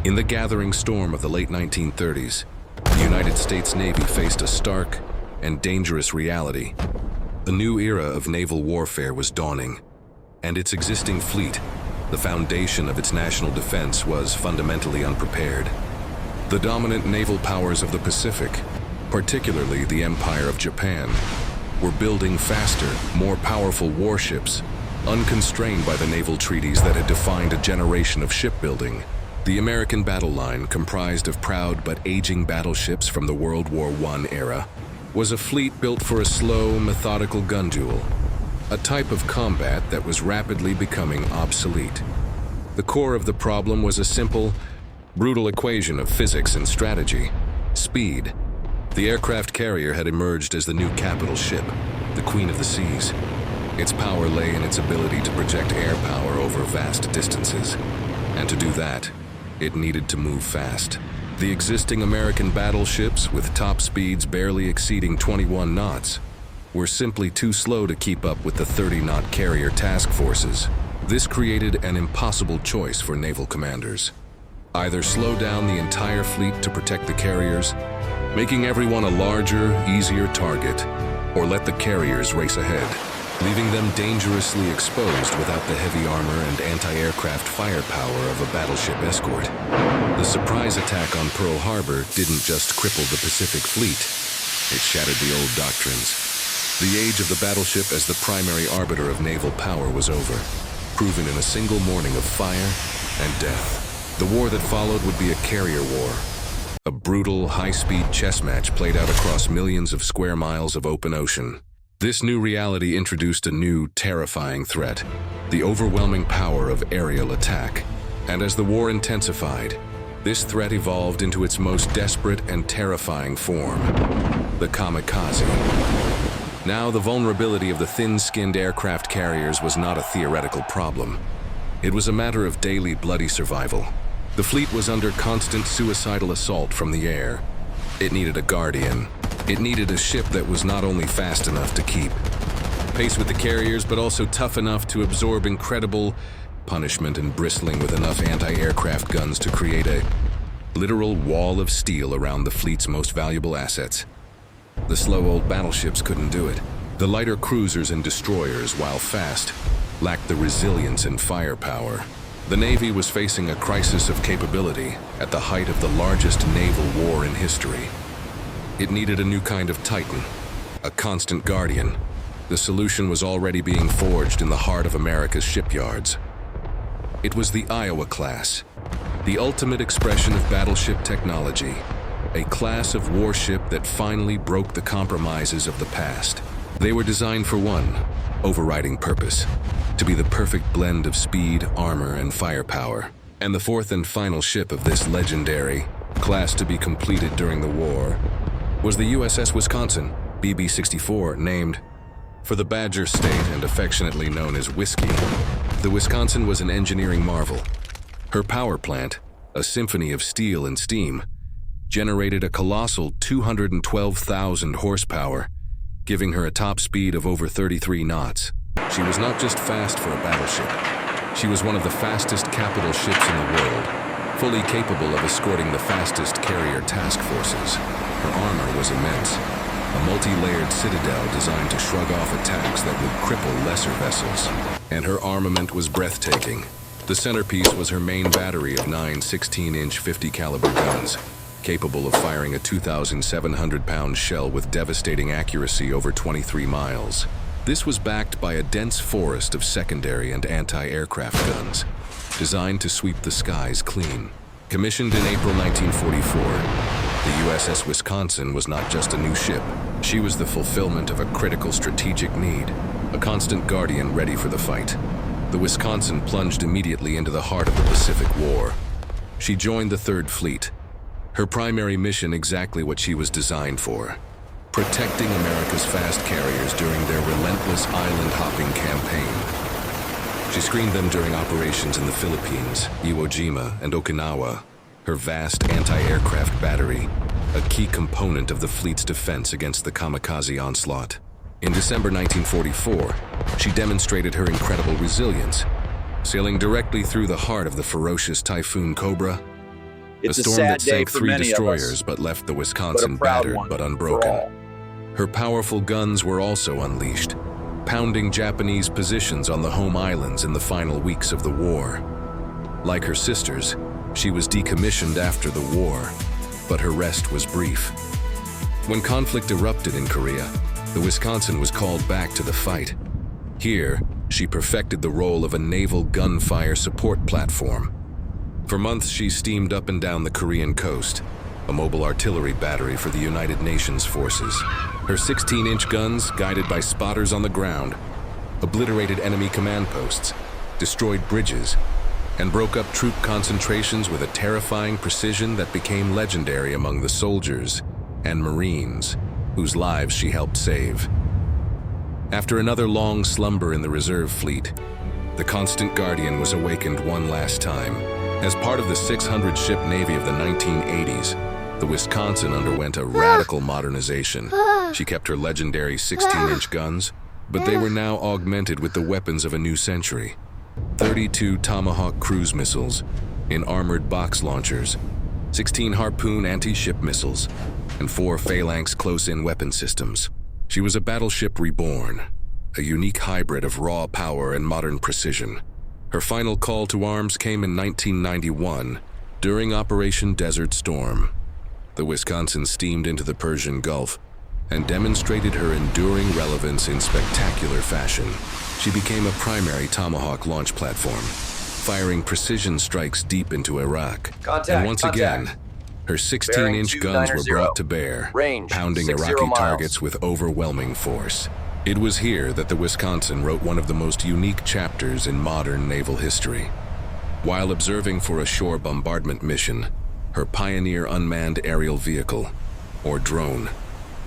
In the gathering storm of the late 1930s, the United States Navy faced a stark and dangerous reality. A new era of naval warfare was dawning, and its existing fleet, the foundation of its national defense, was fundamentally unprepared. The dominant naval powers of the Pacific, particularly the Empire of Japan, were building faster, more powerful warships, unconstrained by the naval treaties that had defined a generation of shipbuilding. The American battle line, comprised of proud but aging battleships from the World War I era, was a fleet built for a slow, methodical gun duel, a type of combat that was rapidly becoming obsolete. The core of the problem was a simple, brutal equation of physics and strategy: speed. The aircraft carrier had emerged as the new capital ship, the queen of the seas. Its power lay in its ability to project air power over vast distances, and to do that, it needed to move fast. The existing American battleships, with top speeds barely exceeding 21 knots, were simply too slow to keep up with the 30-knot carrier task forces. This created an impossible choice for naval commanders. Either slow down the entire fleet to protect the carriers, making everyone a larger, easier target, or let the carriers race ahead, leaving them dangerously exposed without the heavy armor and anti-aircraft firepower of a battleship escort. The surprise attack on Pearl Harbor didn't just cripple the Pacific Fleet, it shattered the old doctrines. The age of the battleship as the primary arbiter of naval power was over, proven in a single morning of fire and death. The war that followed would be a carrier war, a brutal, high-speed chess match played out across millions of square miles of open ocean. This new reality introduced a new, terrifying threat: the overwhelming power of aerial attack. And as the war intensified, this threat evolved into its most desperate and terrifying form: the kamikaze. Now, the vulnerability of the thin-skinned aircraft carriers was not a theoretical problem. It was a matter of daily bloody survival. The fleet was under constant suicidal assault from the air. It needed a guardian. It needed a ship that was not only fast enough to keep pace with the carriers, but also tough enough to absorb incredible punishment and bristling with enough anti-aircraft guns to create a literal wall of steel around the fleet's most valuable assets. The slow old battleships couldn't do it. The lighter cruisers and destroyers, while fast, lacked the resilience and firepower. The Navy was facing a crisis of capability at the height of the largest naval war in history. It needed a new kind of titan, a constant guardian. The solution was already being forged in the heart of America's shipyards. It was the Iowa class, the ultimate expression of battleship technology, a class of warship that finally broke the compromises of the past. They were designed for one overriding purpose: to be the perfect blend of speed, armor, and firepower. And the fourth and final ship of this legendary class to be completed during the war was the USS Wisconsin, BB-64, named for the Badger State and affectionately known as Whiskey. The Wisconsin was an engineering marvel. Her power plant, a symphony of steel and steam, generated a colossal 212,000 horsepower, giving her a top speed of over 33 knots. She was not just fast for a battleship. She was one of the fastest capital ships in the world, fully capable of escorting the fastest carrier task forces. Her armor was immense, a multi-layered citadel designed to shrug off attacks that would cripple lesser vessels. And her armament was breathtaking. The centerpiece was her main battery of 9 16-inch 50-caliber guns, capable of firing a 2,700-pound shell with devastating accuracy over 23 miles. This was backed by a dense forest of secondary and anti-aircraft guns, designed to sweep the skies clean. Commissioned in April 1944, the USS Wisconsin was not just a new ship. She was the fulfillment of a critical strategic need, a constant guardian ready for the fight. The Wisconsin plunged immediately into the heart of the Pacific War. She joined the Third Fleet, her primary mission exactly what she was designed for: protecting America's fast carriers during their relentless island-hopping campaign. She screened them during operations in the Philippines, Iwo Jima, and Okinawa. Her vast anti-aircraft battery, a key component of the fleet's defense against the kamikaze onslaught. In December 1944, she demonstrated her incredible resilience, sailing directly through the heart of the ferocious Typhoon Cobra. A storm that sank 3 destroyers but left the Wisconsin battered but unbroken. Her powerful guns were also unleashed, pounding Japanese positions on the home islands in the final weeks of the war. Like her sisters, she was decommissioned after the war, but her rest was brief. When conflict erupted in Korea, the Wisconsin was called back to the fight. Here, she perfected the role of a naval gunfire support platform. For months, she steamed up and down the Korean coast, a mobile artillery battery for the United Nations forces. Her 16-inch guns, guided by spotters on the ground, obliterated enemy command posts, destroyed bridges, and broke up troop concentrations with a terrifying precision that became legendary among the soldiers and Marines whose lives she helped save. After another long slumber in the reserve fleet, the Constant Guardian was awakened one last time. As part of the 600-ship Navy of the 1980s, the Wisconsin underwent a radical modernization. She kept her legendary 16-inch guns, but they were now augmented with the weapons of a new century. 32 Tomahawk cruise missiles in armored box launchers, 16 Harpoon anti-ship missiles, and 4 Phalanx close-in weapon systems. She was a battleship reborn, a unique hybrid of raw power and modern precision. Her final call to arms came in 1991, during Operation Desert Storm. The Wisconsin steamed into the Persian Gulf and demonstrated her enduring relevance in spectacular fashion. She became a primary Tomahawk launch platform, firing precision strikes deep into Iraq. And once again, her 16-inch guns were brought to bear, pounding Iraqi targets with overwhelming force. It was here that the Wisconsin wrote one of the most unique chapters in modern naval history. While observing for a shore bombardment mission, her Pioneer Unmanned Aerial Vehicle, or drone,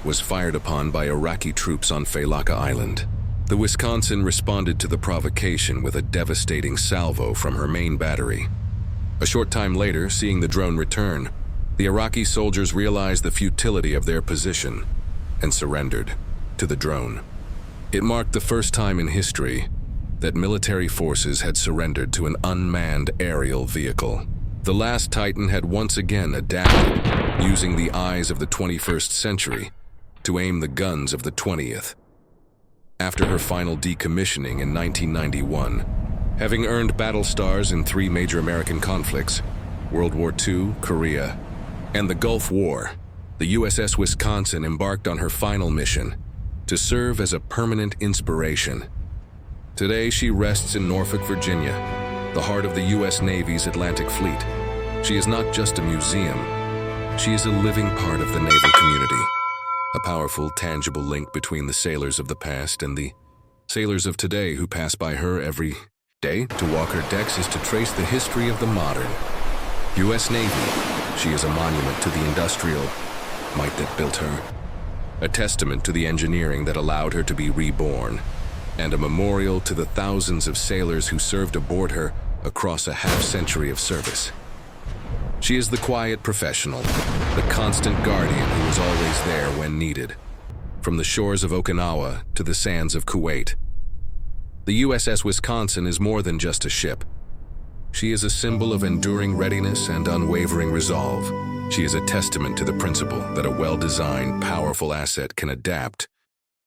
was fired upon by Iraqi troops on Failaka Island. The Wisconsin responded to the provocation with a devastating salvo from her main battery. A short time later, seeing the drone return, the Iraqi soldiers realized the futility of their position and surrendered to the drone. It marked the first time in history that military forces had surrendered to an unmanned aerial vehicle. The last Titan had once again adapted, using the eyes of the 21st century to aim the guns of the 20th. After her final decommissioning in 1991, having earned battle stars in 3 major American conflicts, World War II, Korea, and the Gulf War, the USS Wisconsin embarked on her final mission to serve as a permanent inspiration. Today, she rests in Norfolk, Virginia, the heart of the U.S. Navy's Atlantic Fleet. She is not just a museum. She is a living part of the naval community, a powerful, tangible link between the sailors of the past and the sailors of today who pass by her every day. To walk her decks is to trace the history of the modern U.S. Navy. She is a monument to the industrial might that built her, a testament to the engineering that allowed her to be reborn, and a memorial to the thousands of sailors who served aboard her across a half-century of service. She is the quiet professional, the constant guardian who is always there when needed. From the shores of Okinawa to the sands of Kuwait, the USS Wisconsin is more than just a ship. She is a symbol of enduring readiness and unwavering resolve. She is a testament to the principle that a well-designed, powerful asset can adapt